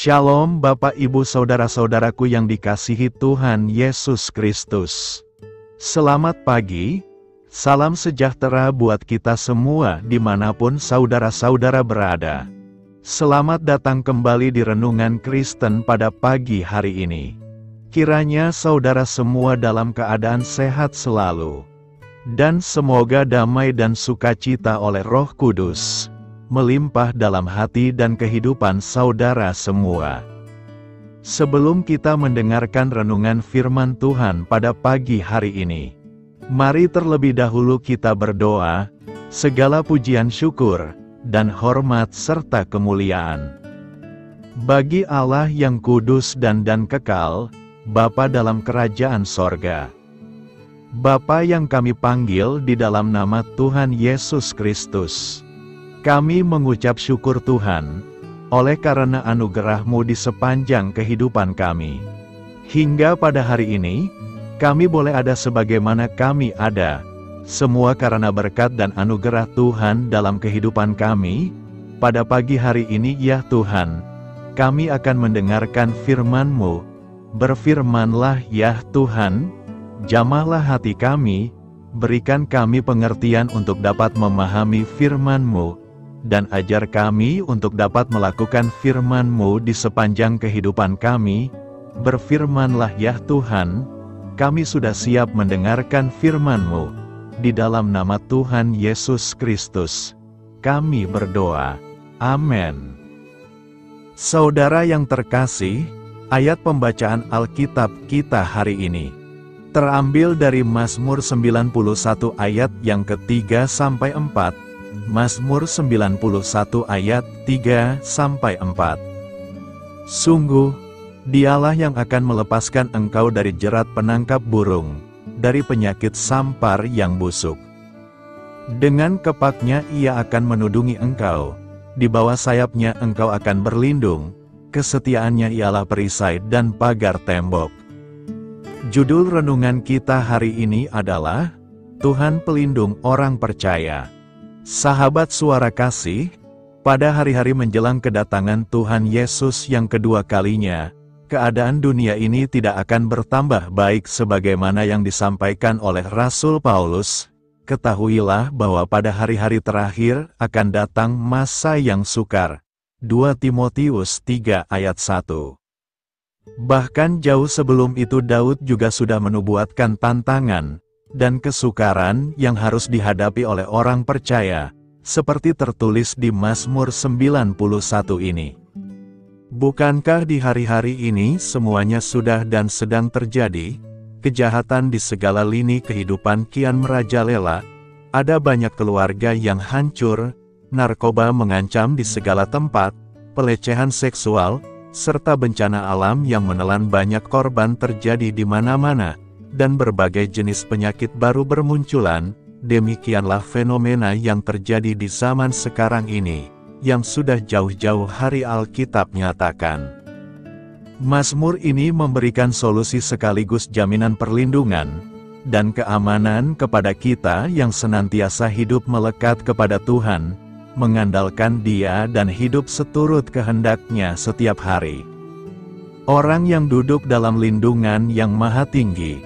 Shalom Bapak Ibu Saudara-saudaraku yang dikasihi Tuhan Yesus Kristus. Selamat pagi, salam sejahtera buat kita semua dimanapun saudara-saudara berada. Selamat datang kembali di Renungan Kristen pada pagi hari ini. Kiranya saudara semua dalam keadaan sehat selalu. Dan semoga damai dan sukacita oleh Roh Kudus melimpah dalam hati dan kehidupan saudara semua. Sebelum kita mendengarkan renungan firman Tuhan pada pagi hari ini, mari terlebih dahulu kita berdoa. Segala pujian syukur dan hormat serta kemuliaan bagi Allah yang kudus dan kekal, Bapa dalam kerajaan sorga. Bapa yang kami panggil di dalam nama Tuhan Yesus Kristus. Kami mengucap syukur Tuhan, oleh karena anugerah-Mu di sepanjang kehidupan kami. Hingga pada hari ini, kami boleh ada sebagaimana kami ada, semua karena berkat dan anugerah Tuhan dalam kehidupan kami. Pada pagi hari ini ya Tuhan, kami akan mendengarkan firman-Mu. Berfirmanlah ya Tuhan, jamahlah hati kami, berikan kami pengertian untuk dapat memahami firman-Mu, dan ajar kami untuk dapat melakukan firman-Mu di sepanjang kehidupan kami. Berfirmanlah ya Tuhan, kami sudah siap mendengarkan firman-Mu. Di dalam nama Tuhan Yesus Kristus, kami berdoa. Amin. Saudara yang terkasih, ayat pembacaan Alkitab kita hari ini terambil dari Mazmur 91 ayat yang ketiga sampai 4. Mazmur 91 ayat 3-4. Sungguh, Dialah yang akan melepaskan engkau dari jerat penangkap burung, dari penyakit sampar yang busuk. Dengan kepaknya Ia akan menudungi engkau, di bawah sayapnya engkau akan berlindung, kesetiaannya ialah perisai dan pagar tembok. Judul renungan kita hari ini adalah Tuhan Pelindung Orang Percaya. Sahabat suara kasih, pada hari-hari menjelang kedatangan Tuhan Yesus yang kedua kalinya, keadaan dunia ini tidak akan bertambah baik sebagaimana yang disampaikan oleh Rasul Paulus. Ketahuilah bahwa pada hari-hari terakhir akan datang masa yang sukar. 2 Timotius 3 ayat 1. Bahkan jauh sebelum itu Daud juga sudah menubuatkan tantangan dan kesukaran yang harus dihadapi oleh orang percaya, seperti tertulis di Mazmur 91 ini. Bukankah di hari-hari ini semuanya sudah dan sedang terjadi? Kejahatan di segala lini kehidupan kian merajalela, ada banyak keluarga yang hancur, narkoba mengancam di segala tempat, pelecehan seksual, serta bencana alam yang menelan banyak korban terjadi di mana-mana, dan berbagai jenis penyakit baru bermunculan. Demikianlah fenomena yang terjadi di zaman sekarang ini, yang sudah jauh-jauh hari Alkitab nyatakan. Mazmur ini memberikan solusi sekaligus jaminan perlindungan dan keamanan kepada kita yang senantiasa hidup melekat kepada Tuhan, mengandalkan Dia dan hidup seturut kehendak-Nya setiap hari. Orang yang duduk dalam lindungan yang maha tinggi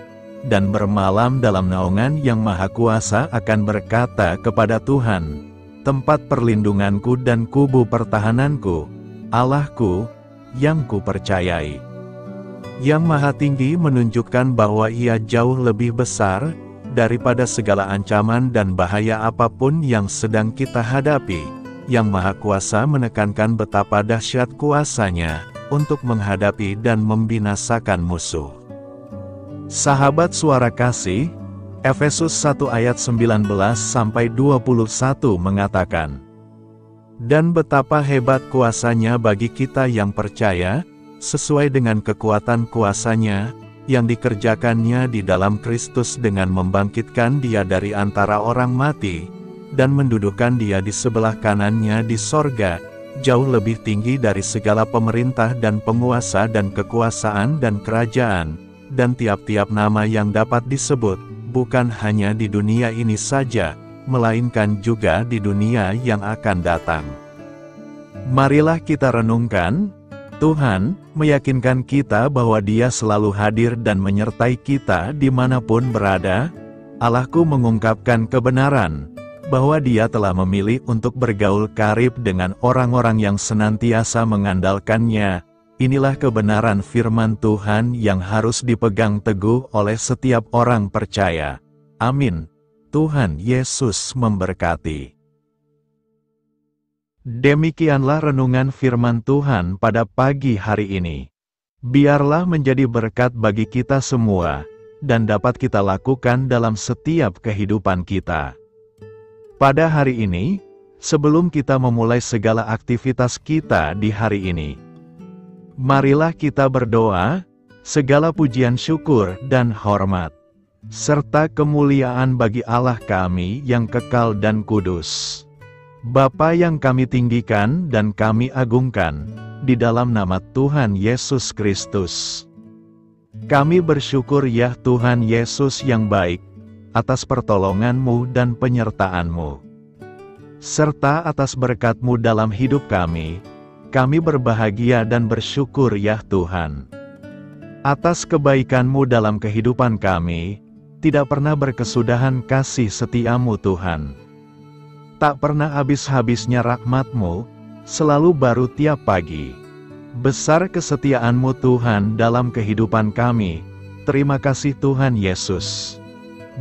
dan bermalam dalam naungan yang maha kuasa akan berkata kepada Tuhan, tempat perlindunganku dan kubu pertahananku, Allahku, yang kupercayai. Yang maha tinggi menunjukkan bahwa Ia jauh lebih besar daripada segala ancaman dan bahaya apapun yang sedang kita hadapi. Yang maha kuasa menekankan betapa dahsyat kuasa-Nya untuk menghadapi dan membinasakan musuh. Sahabat suara kasih, Efesus 1 ayat 19-21 mengatakan, dan betapa hebat kuasa-Nya bagi kita yang percaya, sesuai dengan kekuatan kuasa-Nya, yang dikerjakan-Nya di dalam Kristus dengan membangkitkan Dia dari antara orang mati, dan mendudukkan Dia di sebelah kanan-Nya di sorga, jauh lebih tinggi dari segala pemerintah dan penguasa dan kekuasaan dan kerajaan, dan tiap-tiap nama yang dapat disebut, bukan hanya di dunia ini saja, melainkan juga di dunia yang akan datang. Marilah kita renungkan, Tuhan meyakinkan kita bahwa Dia selalu hadir dan menyertai kita dimanapun berada. Allahku mengungkapkan kebenaran bahwa Dia telah memilih untuk bergaul karib dengan orang-orang yang senantiasa mengandalkannya. Inilah kebenaran firman Tuhan yang harus dipegang teguh oleh setiap orang percaya. Amin. Tuhan Yesus memberkati. Demikianlah renungan firman Tuhan pada pagi hari ini. Biarlah menjadi berkat bagi kita semua, dan dapat kita lakukan dalam setiap kehidupan kita. Pada hari ini, sebelum kita memulai segala aktivitas kita di hari ini, marilah kita berdoa, segala pujian syukur dan hormat, serta kemuliaan bagi Allah kami yang kekal dan kudus. Bapa yang kami tinggikan dan kami agungkan, di dalam nama Tuhan Yesus Kristus. Kami bersyukur ya Tuhan Yesus yang baik, atas pertolongan-Mu dan penyertaan-Mu. Serta atas berkat-Mu dalam hidup kami berbahagia dan bersyukur ya Tuhan. Atas kebaikan-Mu dalam kehidupan kami, tidak pernah berkesudahan kasih setia-Mu Tuhan. Tak pernah habis-habisnya rahmat-Mu, selalu baru tiap pagi. Besar kesetiaan-Mu Tuhan dalam kehidupan kami. Terima kasih Tuhan Yesus.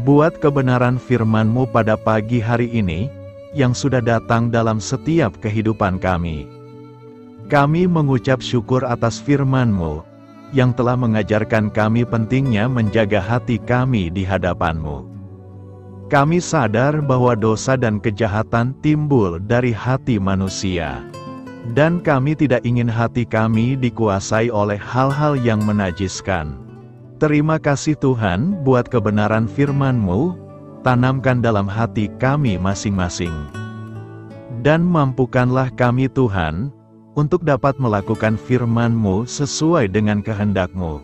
Buat kebenaran firman-Mu pada pagi hari ini, yang sudah datang dalam setiap kehidupan kami. Kami mengucap syukur atas firman-Mu, yang telah mengajarkan kami pentingnya menjaga hati kami di hadapan-Mu. Kami sadar bahwa dosa dan kejahatan timbul dari hati manusia. Dan kami tidak ingin hati kami dikuasai oleh hal-hal yang menajiskan. Terima kasih Tuhan buat kebenaran firman-Mu, tanamkan dalam hati kami masing-masing. Dan mampukanlah kami Tuhan, untuk dapat melakukan firman-Mu sesuai dengan kehendak-Mu.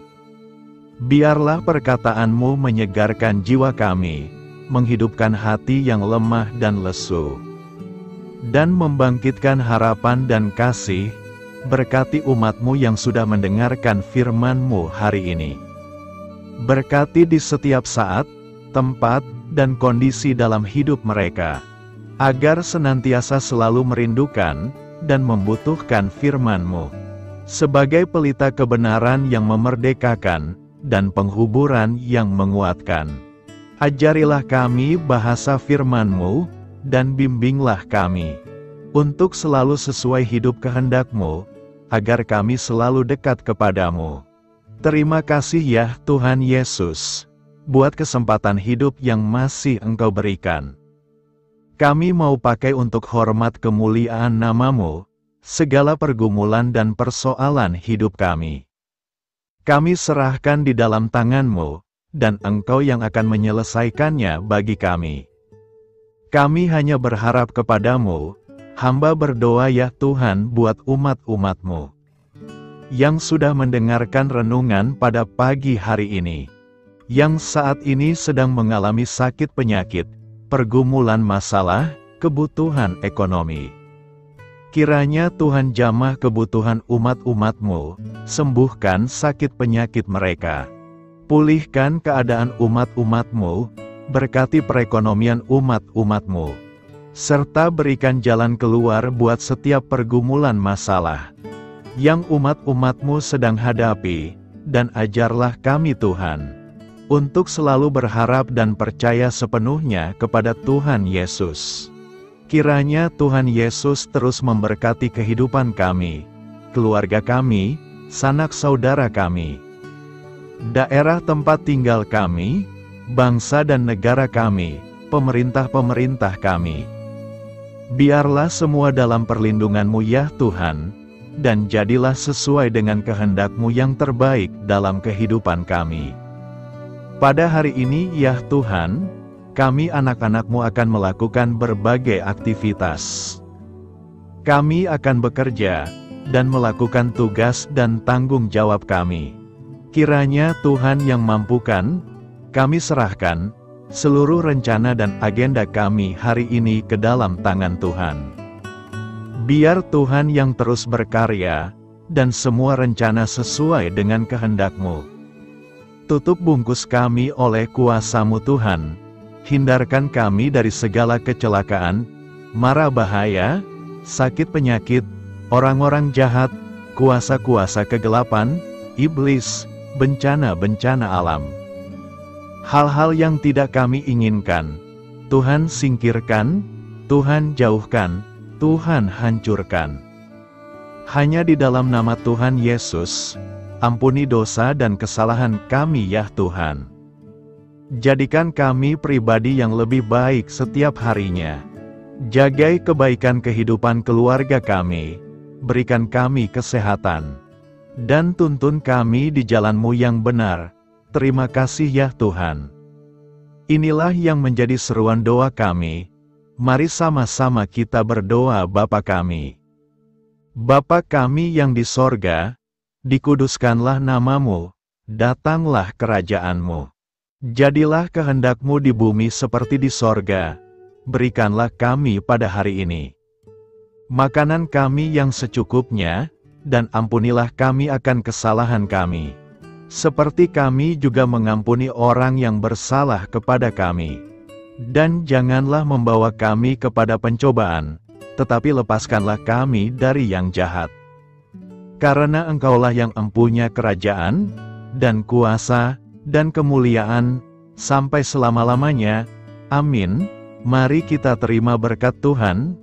Biarlah perkataan-Mu menyegarkan jiwa kami, menghidupkan hati yang lemah dan lesu, dan membangkitkan harapan dan kasih. Berkati umat-Mu yang sudah mendengarkan firman-Mu hari ini. Berkati di setiap saat, tempat, dan kondisi dalam hidup mereka, agar senantiasa selalu merindukan dan membutuhkan firman-Mu, sebagai pelita kebenaran yang memerdekakan, dan penghuburan yang menguatkan. Ajarilah kami bahasa firman-Mu, dan bimbinglah kami, untuk selalu sesuai hidup kehendak-Mu, agar kami selalu dekat kepadamu. Terima kasih ya Tuhan Yesus, buat kesempatan hidup yang masih Engkau berikan. Kami mau pakai untuk hormat kemuliaan nama-Mu, segala pergumulan dan persoalan hidup kami. Kami serahkan di dalam tangan-Mu, dan Engkau yang akan menyelesaikannya bagi kami. Kami hanya berharap kepadamu, hamba berdoa ya Tuhan buat umat-umat-Mu, yang sudah mendengarkan renungan pada pagi hari ini, yang saat ini sedang mengalami sakit penyakit, pergumulan masalah, kebutuhan ekonomi. Kiranya Tuhan jamah kebutuhan umat-umat-Mu, sembuhkan sakit penyakit mereka. Pulihkan keadaan umat-umat-Mu, berkati perekonomian umat-umat-Mu, serta berikan jalan keluar buat setiap pergumulan masalah yang umat-umat-Mu sedang hadapi, dan ajarlah kami Tuhan, untuk selalu berharap dan percaya sepenuhnya kepada Tuhan Yesus. Kiranya Tuhan Yesus terus memberkati kehidupan kami, keluarga kami, sanak saudara kami, daerah tempat tinggal kami, bangsa dan negara kami, pemerintah-pemerintah kami. Biarlah semua dalam perlindungan-Mu ya Tuhan, dan jadilah sesuai dengan kehendak-Mu yang terbaik dalam kehidupan kami. Pada hari ini ya Tuhan, kami anak-anak-Mu akan melakukan berbagai aktivitas. Kami akan bekerja, dan melakukan tugas dan tanggung jawab kami. Kiranya Tuhan yang mampukan, kami serahkan seluruh rencana dan agenda kami hari ini ke dalam tangan Tuhan. Biar Tuhan yang terus berkarya, dan semua rencana sesuai dengan kehendak-Mu. Tutup bungkus kami oleh kuasa-Mu Tuhan, hindarkan kami dari segala kecelakaan, mara bahaya, sakit penyakit, orang-orang jahat, kuasa-kuasa kegelapan, iblis, bencana-bencana alam. Hal-hal yang tidak kami inginkan, Tuhan singkirkan, Tuhan jauhkan, Tuhan hancurkan. Hanya di dalam nama Tuhan Yesus, ampuni dosa dan kesalahan kami ya Tuhan. Jadikan kami pribadi yang lebih baik setiap harinya. Jagai kebaikan kehidupan keluarga kami, berikan kami kesehatan, dan tuntun kami di jalan-Mu yang benar. Terima kasih ya Tuhan. Inilah yang menjadi seruan doa kami. Mari sama-sama kita berdoa. Bapa kami. Bapa kami yang di sorga, dikuduskanlah nama-Mu, datanglah kerajaan-Mu. Jadilah kehendak-Mu di bumi seperti di sorga. Berikanlah kami pada hari ini makanan kami yang secukupnya, dan ampunilah kami akan kesalahan kami, seperti kami juga mengampuni orang yang bersalah kepada kami. Dan janganlah membawa kami kepada pencobaan, tetapi lepaskanlah kami dari yang jahat. Karena Engkaulah yang empunya kerajaan, dan kuasa, dan kemuliaan, sampai selama-lamanya. Amin. Mari kita terima berkat Tuhan.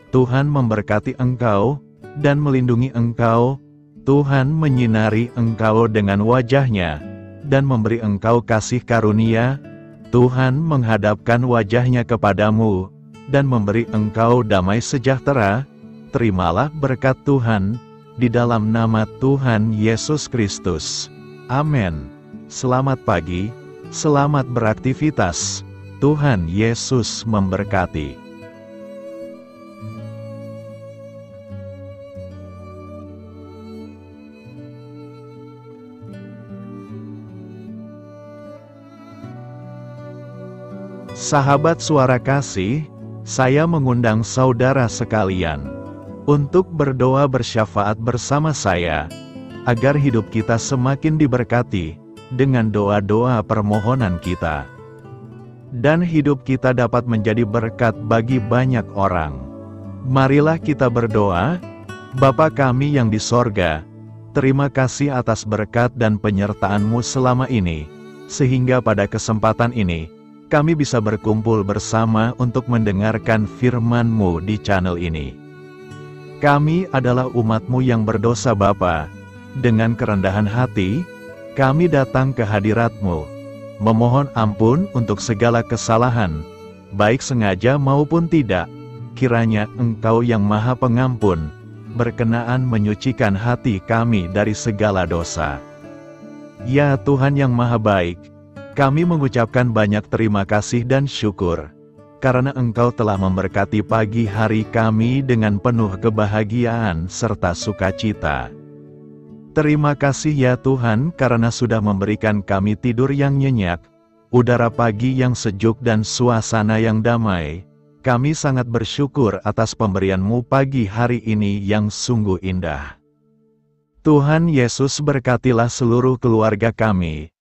Tuhan memberkati engkau, dan melindungi engkau. Tuhan menyinari engkau dengan wajah-Nya, dan memberi engkau kasih karunia. Tuhan menghadapkan wajah-Nya kepadamu, dan memberi engkau damai sejahtera. Terimalah berkat Tuhan, di dalam nama Tuhan Yesus Kristus. Amin. Selamat pagi, selamat beraktivitas. Tuhan Yesus memberkati. Sahabat Suara Kasih, saya mengundang saudara sekalian untuk berdoa bersyafaat bersama saya, agar hidup kita semakin diberkati dengan doa-doa permohonan kita, dan hidup kita dapat menjadi berkat bagi banyak orang. Marilah kita berdoa. Bapa kami yang di sorga, terima kasih atas berkat dan penyertaan-Mu selama ini, sehingga pada kesempatan ini, kami bisa berkumpul bersama untuk mendengarkan firman-Mu di channel ini. Kami adalah umat-Mu yang berdosa Bapa. Dengan kerendahan hati, kami datang ke hadirat-Mu, memohon ampun untuk segala kesalahan, baik sengaja maupun tidak. Kiranya Engkau yang Maha Pengampun, berkenaan menyucikan hati kami dari segala dosa. Ya Tuhan yang Maha Baik, kami mengucapkan banyak terima kasih dan syukur, karena Engkau telah memberkati pagi hari kami dengan penuh kebahagiaan serta sukacita. Terima kasih ya Tuhan karena sudah memberikan kami tidur yang nyenyak, udara pagi yang sejuk dan suasana yang damai. Kami sangat bersyukur atas pemberian-Mu pagi hari ini yang sungguh indah. Tuhan Yesus berkatilah seluruh keluarga kami,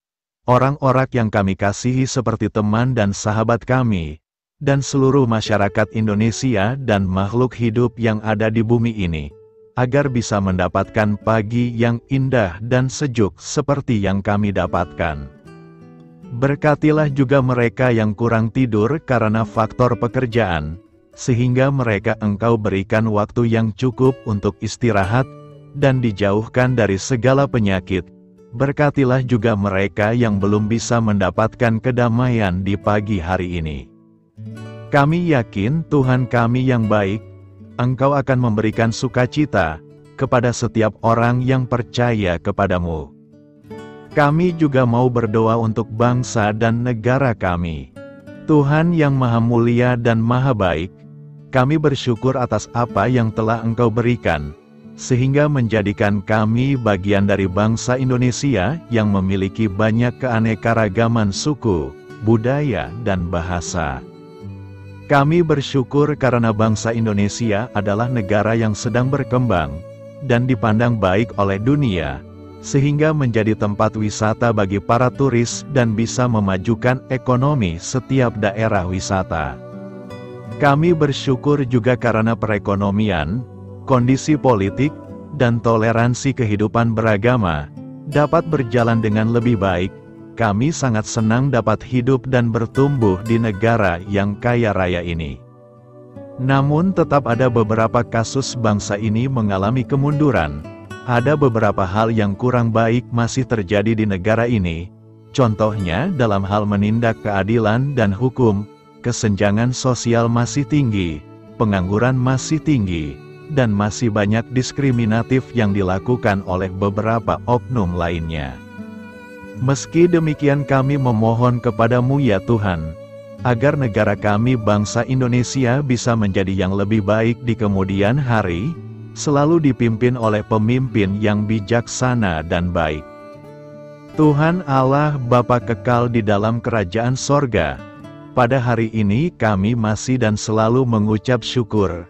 orang-orang yang kami kasihi seperti teman dan sahabat kami, dan seluruh masyarakat Indonesia dan makhluk hidup yang ada di bumi ini, agar bisa mendapatkan pagi yang indah dan sejuk seperti yang kami dapatkan. Berkatilah juga mereka yang kurang tidur karena faktor pekerjaan, sehingga mereka Engkau berikan waktu yang cukup untuk istirahat, dan dijauhkan dari segala penyakit. Berkatilah juga mereka yang belum bisa mendapatkan kedamaian di pagi hari ini. Kami yakin Tuhan kami yang baik, Engkau akan memberikan sukacita kepada setiap orang yang percaya kepadamu. Kami juga mau berdoa untuk bangsa dan negara kami. Tuhan yang Maha Mulia dan Maha Baik, kami bersyukur atas apa yang telah Engkau berikan, sehingga menjadikan kami bagian dari bangsa Indonesia yang memiliki banyak keanekaragaman suku, budaya, dan bahasa. Kami bersyukur karena bangsa Indonesia adalah negara yang sedang berkembang, dan dipandang baik oleh dunia, sehingga menjadi tempat wisata bagi para turis dan bisa memajukan ekonomi setiap daerah wisata. Kami bersyukur juga karena perekonomian, kondisi politik, dan toleransi kehidupan beragama dapat berjalan dengan lebih baik. Kami sangat senang dapat hidup dan bertumbuh di negara yang kaya raya ini. Namun tetap ada beberapa kasus bangsa ini mengalami kemunduran. Ada beberapa hal yang kurang baik masih terjadi di negara ini. Contohnya dalam hal menindak keadilan dan hukum, kesenjangan sosial masih tinggi, pengangguran masih tinggi, dan masih banyak diskriminatif yang dilakukan oleh beberapa oknum lainnya. Meski demikian kami memohon kepadamu ya Tuhan, agar negara kami bangsa Indonesia bisa menjadi yang lebih baik di kemudian hari, selalu dipimpin oleh pemimpin yang bijaksana dan baik. Tuhan Allah Bapa kekal di dalam kerajaan sorga, pada hari ini kami masih dan selalu mengucap syukur.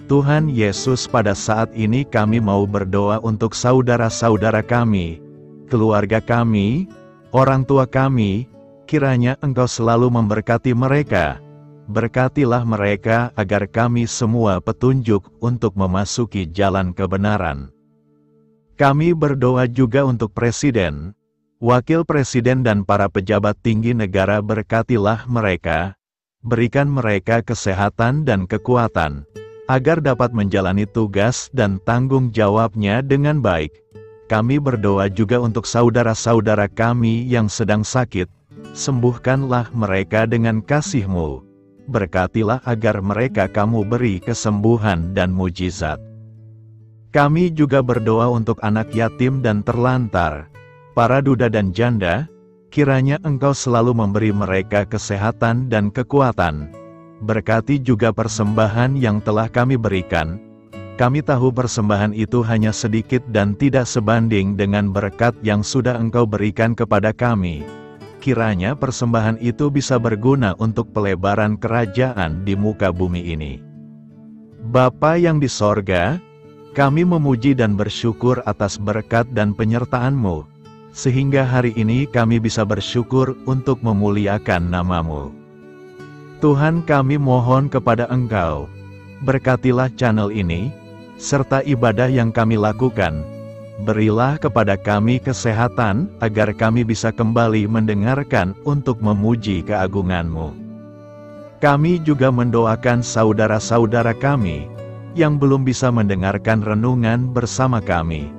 Tuhan Yesus, pada saat ini kami mau berdoa untuk saudara-saudara kami, keluarga kami, orang tua kami, kiranya Engkau selalu memberkati mereka. Berkatilah mereka agar kami semua petunjuk untuk memasuki jalan kebenaran. Kami berdoa juga untuk Presiden, Wakil Presiden dan para pejabat tinggi negara. Berkatilah mereka, berikan mereka kesehatan dan kekuatan, agar dapat menjalani tugas dan tanggung jawabnya dengan baik. Kami berdoa juga untuk saudara-saudara kami yang sedang sakit, sembuhkanlah mereka dengan kasih-Mu. Berkatilah agar mereka Kamu beri kesembuhan dan mujizat. Kami juga berdoa untuk anak yatim dan terlantar, para duda dan janda, kiranya Engkau selalu memberi mereka kesehatan dan kekuatan. Berkati juga persembahan yang telah kami berikan. Kami tahu persembahan itu hanya sedikit dan tidak sebanding dengan berkat yang sudah Engkau berikan kepada kami. Kiranya persembahan itu bisa berguna untuk pelebaran kerajaan di muka bumi ini. Bapa yang di sorga, kami memuji dan bersyukur atas berkat dan penyertaan-Mu, sehingga hari ini kami bisa bersyukur untuk memuliakan nama-Mu. Tuhan, kami mohon kepada Engkau, berkatilah channel ini, serta ibadah yang kami lakukan. Berilah kepada kami kesehatan, agar kami bisa kembali mendengarkan untuk memuji keagungan-Mu. Kami juga mendoakan saudara-saudara kami, yang belum bisa mendengarkan renungan bersama kami.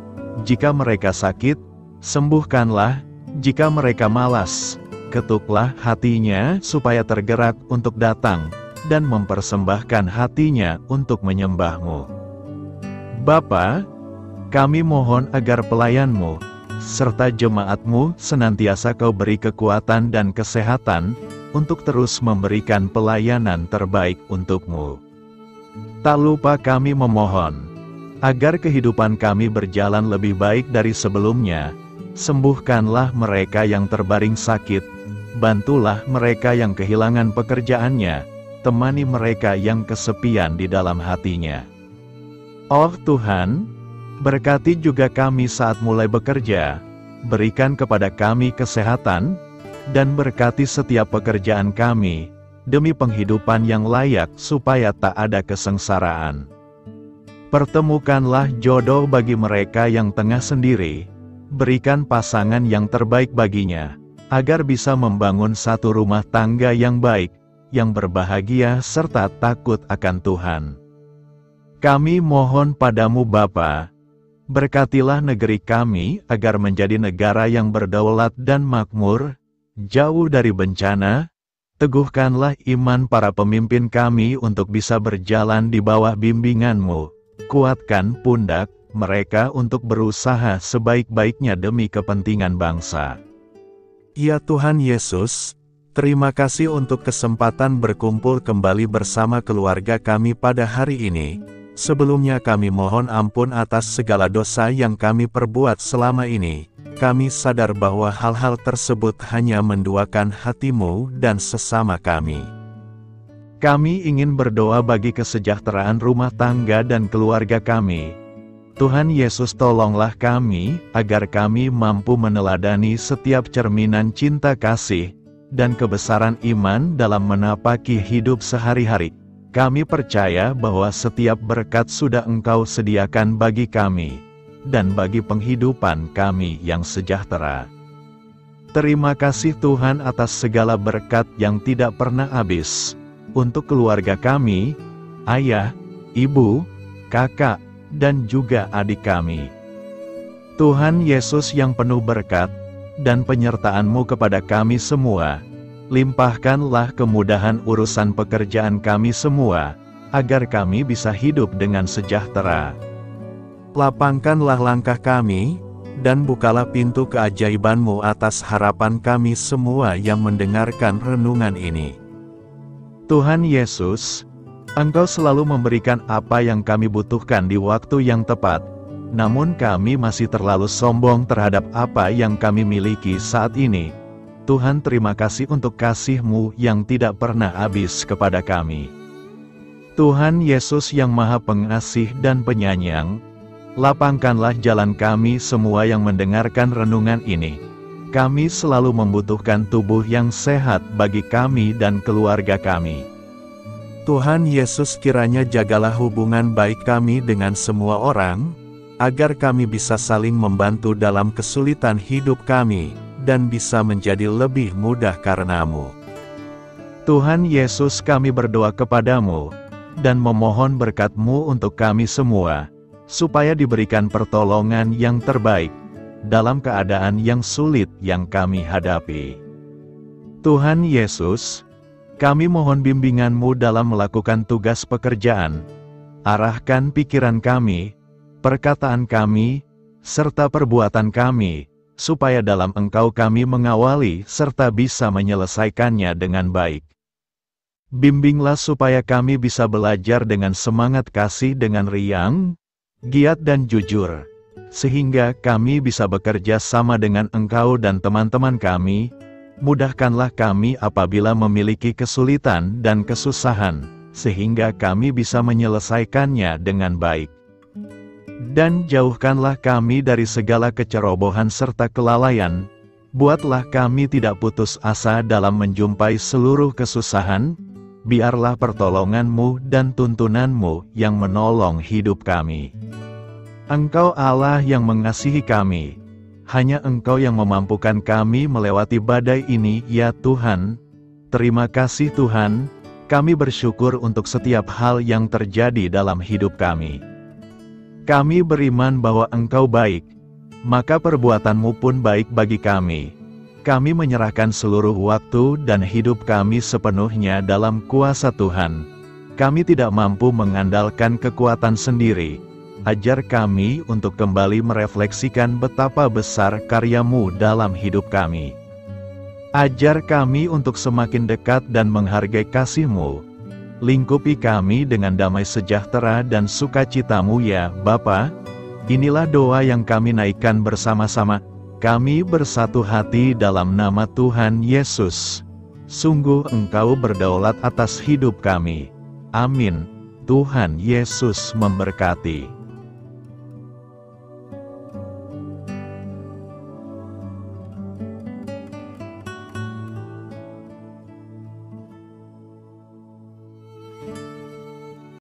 Jika mereka sakit, sembuhkanlah. Jika mereka malas, ketuklah hatinya supaya tergerak untuk datang, dan mempersembahkan hatinya untuk menyembah-Mu. Bapa, kami mohon agar pelayan-Mu, serta jemaat-Mu senantiasa Kau beri kekuatan dan kesehatan, untuk terus memberikan pelayanan terbaik untuk-Mu. Tak lupa kami memohon, agar kehidupan kami berjalan lebih baik dari sebelumnya. Sembuhkanlah mereka yang terbaring sakit, bantulah mereka yang kehilangan pekerjaannya, temani mereka yang kesepian di dalam hatinya. Oh Tuhan, berkati juga kami saat mulai bekerja, berikan kepada kami kesehatan, dan berkati setiap pekerjaan kami, demi penghidupan yang layak supaya tak ada kesengsaraan. Pertemukanlah jodoh bagi mereka yang tengah sendiri, berikan pasangan yang terbaik baginya, agar bisa membangun satu rumah tangga yang baik, yang berbahagia serta takut akan Tuhan. Kami mohon padamu Bapa, berkatilah negeri kami agar menjadi negara yang berdaulat dan makmur, jauh dari bencana. Teguhkanlah iman para pemimpin kami untuk bisa berjalan di bawah bimbingan-Mu. Kuatkan pundak mereka untuk berusaha sebaik-baiknya demi kepentingan bangsa. Ya Tuhan Yesus, terima kasih untuk kesempatan berkumpul kembali bersama keluarga kami pada hari ini. Sebelumnya kami mohon ampun atas segala dosa yang kami perbuat selama ini. Kami sadar bahwa hal-hal tersebut hanya menduakan hati-Mu dan sesama kami. Kami ingin berdoa bagi kesejahteraan rumah tangga dan keluarga kami. Tuhan Yesus, tolonglah kami, agar kami mampu meneladani setiap cerminan cinta kasih, dan kebesaran iman dalam menapaki hidup sehari-hari. Kami percaya bahwa setiap berkat sudah Engkau sediakan bagi kami, dan bagi penghidupan kami yang sejahtera. Terima kasih Tuhan atas segala berkat yang tidak pernah habis, untuk keluarga kami, ayah, ibu, kakak, dan juga adik kami. Tuhan Yesus yang penuh berkat, dan penyertaan-Mu kepada kami semua, limpahkanlah kemudahan urusan pekerjaan kami semua, agar kami bisa hidup dengan sejahtera. Lapangkanlah langkah kami, dan bukalah pintu keajaiban-Mu atas harapan kami semua yang mendengarkan renungan ini. Tuhan Yesus, Engkau selalu memberikan apa yang kami butuhkan di waktu yang tepat, namun kami masih terlalu sombong terhadap apa yang kami miliki saat ini. Tuhan, terima kasih untuk kasih-Mu yang tidak pernah habis kepada kami. Tuhan Yesus yang Maha Pengasih dan Penyayang, lapangkanlah jalan kami semua yang mendengarkan renungan ini. Kami selalu membutuhkan tubuh yang sehat bagi kami dan keluarga kami. Tuhan Yesus, kiranya jagalah hubungan baik kami dengan semua orang, agar kami bisa saling membantu dalam kesulitan hidup kami, dan bisa menjadi lebih mudah karena-Mu. Tuhan Yesus, kami berdoa kepada-Mu, dan memohon berkat-Mu untuk kami semua, supaya diberikan pertolongan yang terbaik, dalam keadaan yang sulit yang kami hadapi. Tuhan Yesus, kami mohon bimbingan-Mu dalam melakukan tugas pekerjaan. Arahkan pikiran kami, perkataan kami, serta perbuatan kami, supaya dalam Engkau kami mengawali serta bisa menyelesaikannya dengan baik. Bimbinglah supaya kami bisa belajar dengan semangat kasih dengan riang, giat dan jujur, sehingga kami bisa bekerja sama dengan Engkau dan teman-teman kami. Mudahkanlah kami apabila memiliki kesulitan dan kesusahan, sehingga kami bisa menyelesaikannya dengan baik. Dan jauhkanlah kami dari segala kecerobohan serta kelalaian. Buatlah kami tidak putus asa dalam menjumpai seluruh kesusahan. Biarlah pertolongan-Mu dan tuntunan-Mu yang menolong hidup kami. Engkau Allah yang mengasihi kami. Hanya Engkau yang memampukan kami melewati badai ini, ya Tuhan. Terima kasih Tuhan, kami bersyukur untuk setiap hal yang terjadi dalam hidup kami. Kami beriman bahwa Engkau baik, maka perbuatan-Mu pun baik bagi kami. Kami menyerahkan seluruh waktu dan hidup kami sepenuhnya dalam kuasa Tuhan. Kami tidak mampu mengandalkan kekuatan sendiri. Ajar kami untuk kembali merefleksikan betapa besar karya-Mu dalam hidup kami. Ajar kami untuk semakin dekat dan menghargai kasih-Mu. Lingkupi kami dengan damai sejahtera dan sukacita-Mu ya Bapa. Inilah doa yang kami naikkan bersama-sama. Kami bersatu hati dalam nama Tuhan Yesus. Sungguh Engkau berdaulat atas hidup kami. Amin. Tuhan Yesus memberkati.